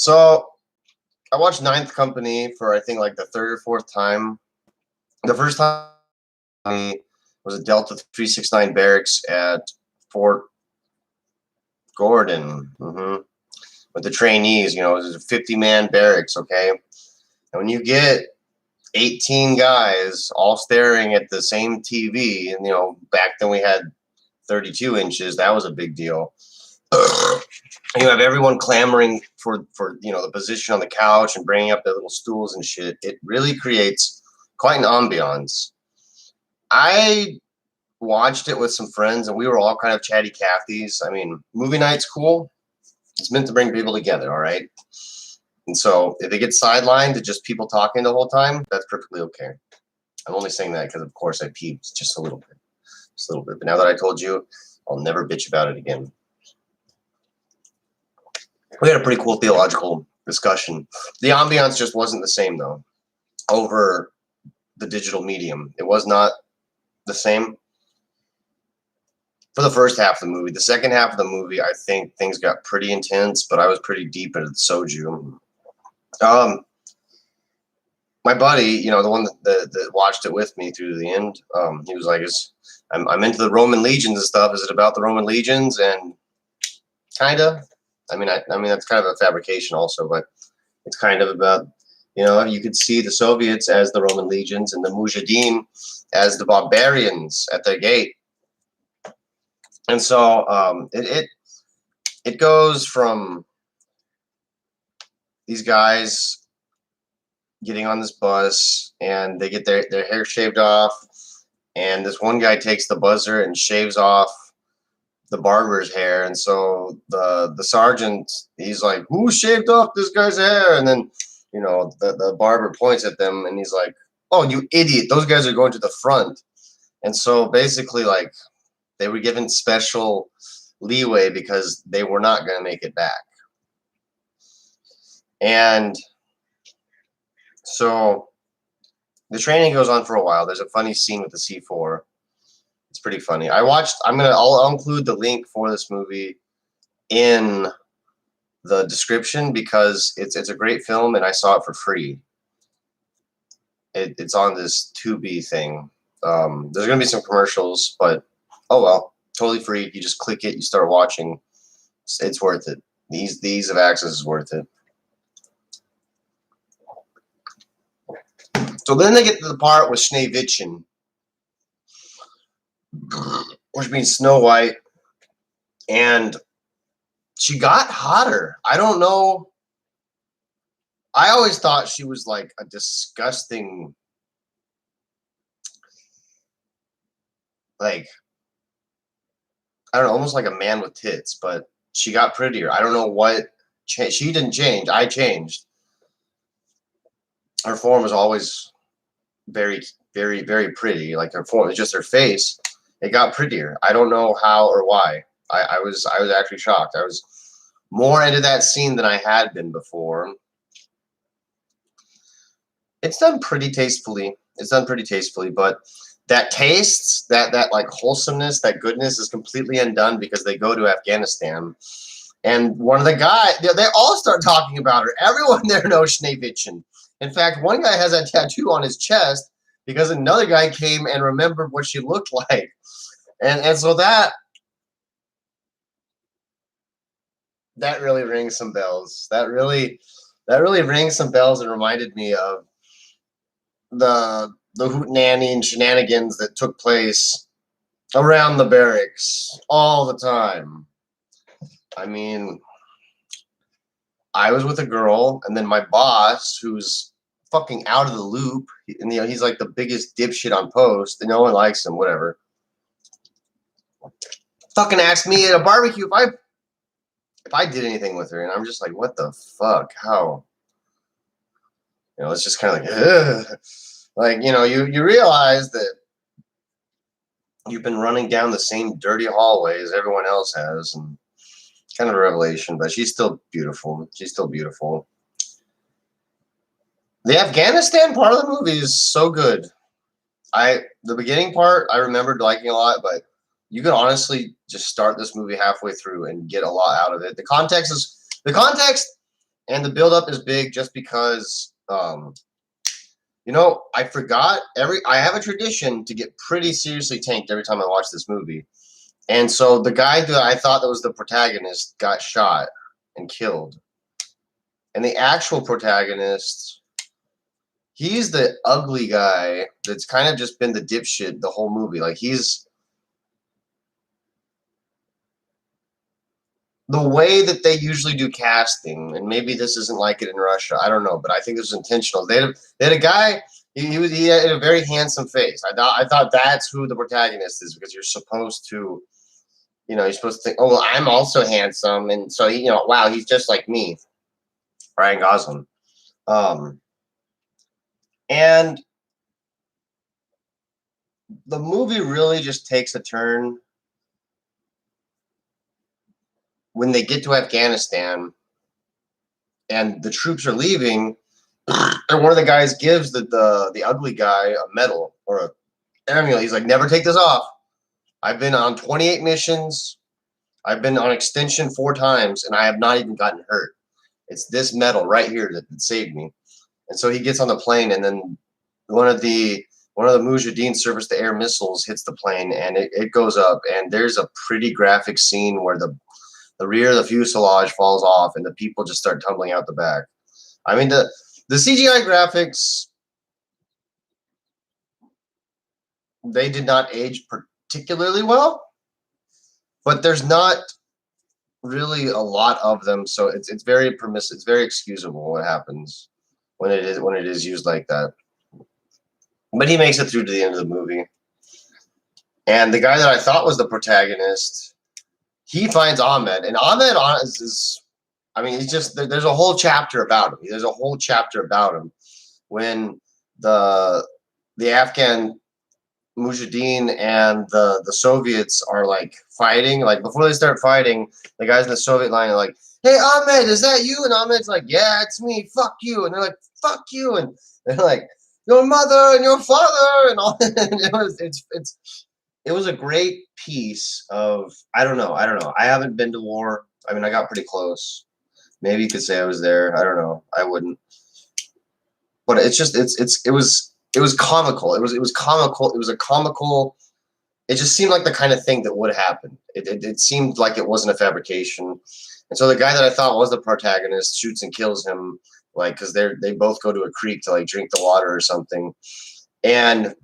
So I watched Ninth Company for I think like the third or fourth time. The first time was a Delta 369 barracks at Fort Gordon with the trainees. It was a 50-man barracks, okay? And when you get 18 guys all staring at the same TV, and back then we had 32 inches, that was a big deal. You have everyone clamoring for the position on the couch and bringing up their little stools and shit. It really creates quite an ambiance. I watched it with some friends, and we were all kind of chatty Cathys. I mean, movie night's cool. It's meant to bring people together, all right? And so if it gets sidelined to just people talking the whole time, that's perfectly okay. I'm only saying that because, of course, I peeped just a little bit. Just a little bit. But now that I told you, I'll never bitch about it again. We had a pretty cool theological discussion. The ambiance just wasn't the same, though, over the digital medium. It was not the same for the first half of the movie. The second half of the movie, I think things got pretty intense, but I was pretty deep into the soju. My buddy, the one that watched it with me through the end, he was like, I'm into the Roman legions and stuff. Is it about the Roman legions? And kind of. I mean, that's kind of a fabrication also, but it's kind of about, you could see the Soviets as the Roman legions and the Mujahideen as the barbarians at their gate. And so it goes from these guys getting on this bus, and they get their hair shaved off, and this one guy takes the buzzer and shaves off the barber's hair, and so the sergeant, he's like, who shaved off this guy's hair? And then the barber points at them, and he's like, oh, you idiot, those guys are going to the front. And so basically, like, they were given special leeway because they were not going to make it back. And so the training goes on for a while. There's a funny scene with the C4. It's pretty funny. I'll include the link for this movie in the description because it's a great film, and I saw it for free. It's on this Tubi thing. There's gonna be some commercials, but oh well, totally free. You just click it, you start watching. It's worth it. The ease of access is worth it. So then they get to the part with Schneewittchen, which means Snow White, and she got hotter. I don't know. I always thought she was like a disgusting, like, I don't know, almost like a man with tits, but she got prettier. I don't know what changed. She didn't change. I changed. Her form was always very, very, very pretty. Like her form, just her face. It got prettier. I don't know how or why. I was actually shocked. I was more into that scene than I had been before. It's done pretty tastefully. But that taste, that like wholesomeness, that goodness is completely undone because they go to Afghanistan. And one of the guys, they all start talking about her. Everyone there knows Schneewittchen. In fact, one guy has a tattoo on his chest because another guy came and remembered what she looked like. And so that really rings some bells. That really rings some bells and reminded me of the hootenanny and shenanigans that took place around the barracks all the time. I mean, I was with a girl, and then my boss, who's fucking out of the loop, and he's like the biggest dipshit on post, and no one likes him, whatever. Fucking asked me at a barbecue if I did anything with her, and I'm just like, what the fuck? How? It's just kind of like, ugh. Like, you realize that you've been running down the same dirty hallway as everyone else has, and kind of a revelation, but she's still beautiful. The Afghanistan part of the movie is so good. The beginning part I remembered liking a lot, but you could honestly just start this movie halfway through and get a lot out of it. The context And the buildup is big just because, I forgot I have a tradition to get pretty seriously tanked every time I watch this movie. And so the guy that I thought that was the protagonist got shot and killed. And the actual protagonist, he's the ugly guy that's kind of just been the dipshit the whole movie. Like, he's the way that they usually do casting, and maybe this isn't like it in Russia. I don't know, but I think this was intentional. They had a guy. He had a very handsome face. I thought that's who the protagonist is, because you're supposed to, you're supposed to think, oh well, I'm also handsome, and so wow, he's just like me, Ryan Gosling. And the movie really just takes a turn when they get to Afghanistan and the troops are leaving, and one of the guys gives the ugly guy a medal or a amulet. He's like, never take this off. I've been on 28 missions. I've been on extension 4 times, and I have not even gotten hurt. It's this medal right here that saved me. And so he gets on the plane, and then one of the Mujahideen surface-to-air missiles hits the plane, and it goes up. And there's a pretty graphic scene where the rear of the fuselage falls off, and the people just start tumbling out the back. I mean, the CGI graphics, they did not age particularly well, but there's not really a lot of them, so it's very permissive. It's very excusable what happens when it is used like that. But he makes it through to the end of the movie, and the guy that I thought was the protagonist, he finds Ahmed, and Ahmed is I mean, he's just there's a whole chapter about him. There's a whole chapter about him when the Afghan Mujahideen and the Soviets are like fighting. Like, before they start fighting, the guys in the Soviet line are like, "Hey, Ahmed, is that you?" And Ahmed's like, "Yeah, it's me. Fuck you." And they're like, "Fuck you." And they're like, "Your mother and your father," and all. It was a great piece of, I don't know. I haven't been to war. I mean, I got pretty close. Maybe you could say I was there. I don't know. I wouldn't. But it's just it was comical. It was comical. It was a comical. It just seemed like the kind of thing that would happen. It seemed like it wasn't a fabrication. And so the guy that I thought was the protagonist shoots and kills him, like, because they both go to a creek to like drink the water or something. And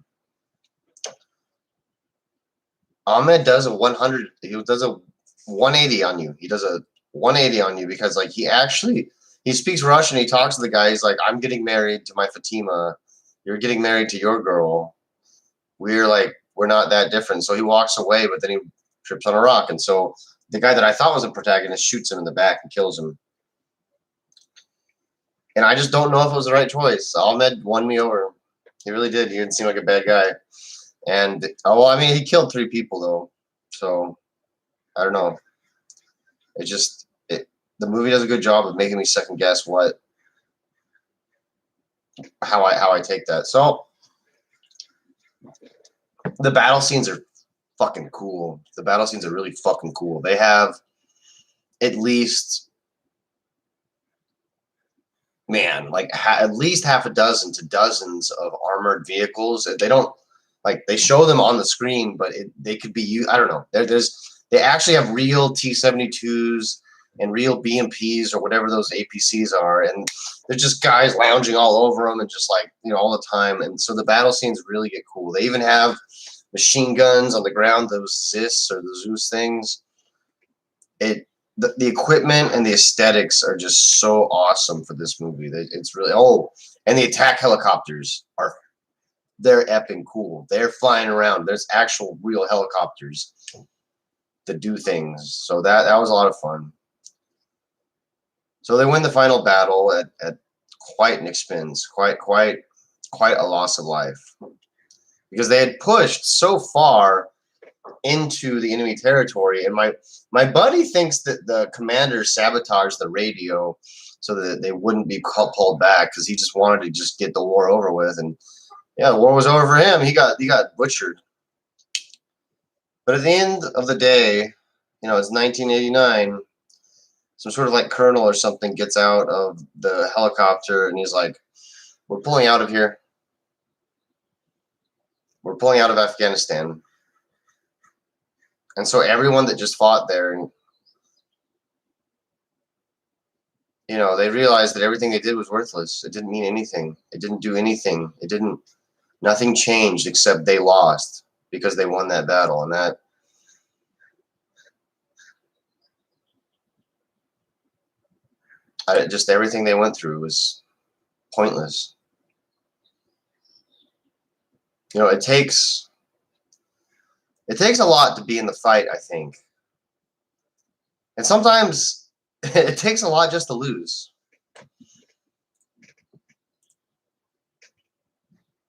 Ahmed does a 100. He does a 180 on you. He does a 180 on you because, like, he speaks Russian. He talks to the guy. He's like, "I'm getting married to my Fatima. You're getting married to your girl. We're not that different." So he walks away, but then he trips on a rock. And so the guy that I thought was a protagonist shoots him in the back and kills him. And I just don't know if it was the right choice. Ahmed won me over. He really did. He didn't seem like a bad guy. And, I mean, he killed 3 people, though. So, I don't know. The movie does a good job of making me second guess how I take that. So, the battle scenes are fucking cool. The battle scenes are really fucking cool. They have at least, man, like at least half a dozen to dozens of armored vehicles. They don't, like, they show them on the screen, but they could be used. I don't know. They actually have real T-72s and real BMPs or whatever those APCs are, and they're just guys lounging all over them and just like, all the time. And so the battle scenes really get cool. They even have machine guns on the ground, those ZIS or the Zeus things. The equipment and the aesthetics are just so awesome for this movie. It's really, and the attack helicopters they're epping cool. They're flying around. There's actual real helicopters that do things. So that was a lot of fun. So they win the final battle at quite an expense, quite a loss of life, because they had pushed so far into the enemy territory. And my buddy thinks that the commander sabotaged the radio so that they wouldn't be pulled back, because he just wanted to just get the war over with. And yeah, the war was over for him. He got butchered. But at the end of the day, it's 1989. some sort of like colonel or something gets out of the helicopter and he's like, we're pulling out of here. We're pulling out of Afghanistan. And so everyone that just fought there, you know, they realized that everything they did was worthless. It didn't mean anything. It didn't do anything. Nothing changed except they lost because they won that battle. And that, just everything they went through was pointless. You know, it takes a lot to be in the fight, I think. And sometimes it takes a lot just to lose.